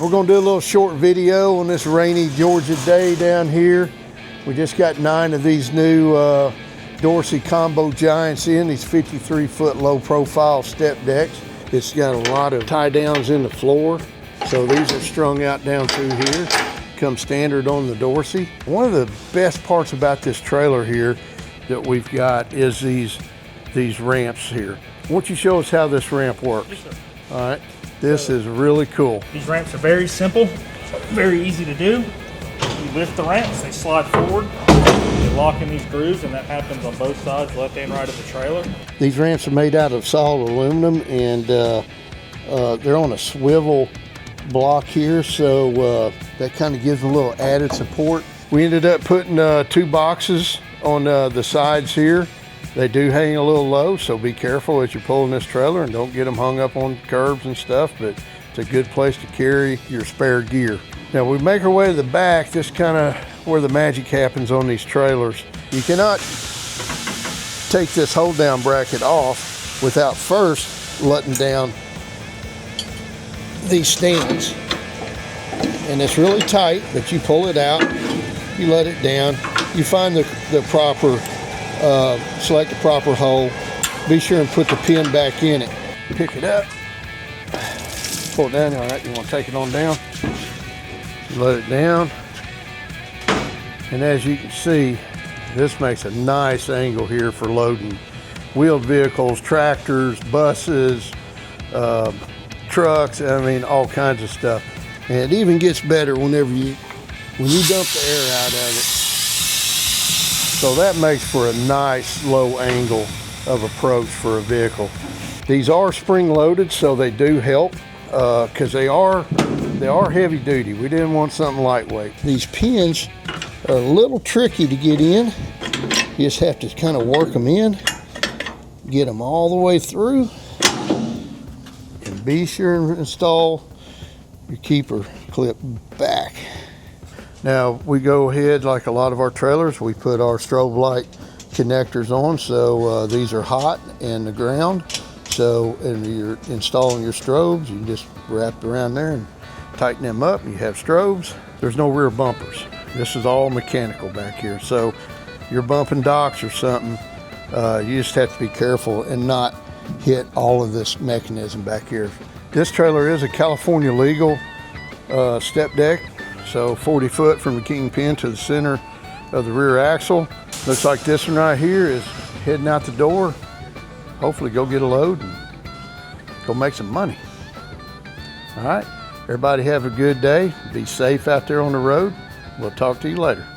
We're gonna do a little short video on this rainy Georgia day down here. We just got 9 of these new Dorsey combo giants in, these 53-foot low profile step decks. It's got a lot of tie downs in the floor. So these are strung out down through here, come standard on the Dorsey. One of the best parts about this trailer here that we've got is these ramps here. Why don't you show us how this ramp works? Yes, sir. All right, this is really cool. These ramps are very simple, very easy to do. You lift the ramps, they slide forward, they lock in these grooves, and that happens on both sides, left and right of the trailer. These ramps are made out of solid aluminum, and they're on a swivel block here, so that kind of gives them a little added support. We ended up putting 2 boxes on the sides here. They do hang a little low, so be careful as you're pulling this trailer and don't get them hung up on curbs and stuff, but it's a good place to carry your spare gear. Now we make our way to the back. This is kind of where the magic happens on these trailers. You cannot take this hold down bracket off without first letting down these stands. And it's really tight, but you pull it out, you let it down, you find the proper, select the proper hole, be sure and put the pin back in it. Pick it up, pull it down, all right, you want to take it on down, you let it down, and as you can see, this makes a nice angle here for loading wheeled vehicles, tractors, buses, trucks, I mean, all kinds of stuff. And it even gets better when you dump the air out of it. So that makes for a nice low angle of approach for a vehicle. These are spring loaded, so they do help because they are heavy duty. We didn't want something lightweight. These pins are a little tricky to get in. You just have to kind of work them in, get them all the way through. And be sure and install your keeper clip back. Now we go ahead, like a lot of our trailers, we put our strobe light connectors on, so these are hot in the ground. So and you're installing your strobes, you can just wrap it around there and tighten them up, and you have strobes. There's no rear bumpers. This is all mechanical back here. So you're bumping docks or something, you just have to be careful and not hit all of this mechanism back here. This trailer is a California legal step deck, so 40 foot from the kingpin to the center of the rear axle. Looks like this one right here is heading out the door. Hopefully go get a load and go make some money. All right, everybody have a good day. Be safe out there on the road. We'll talk to you later.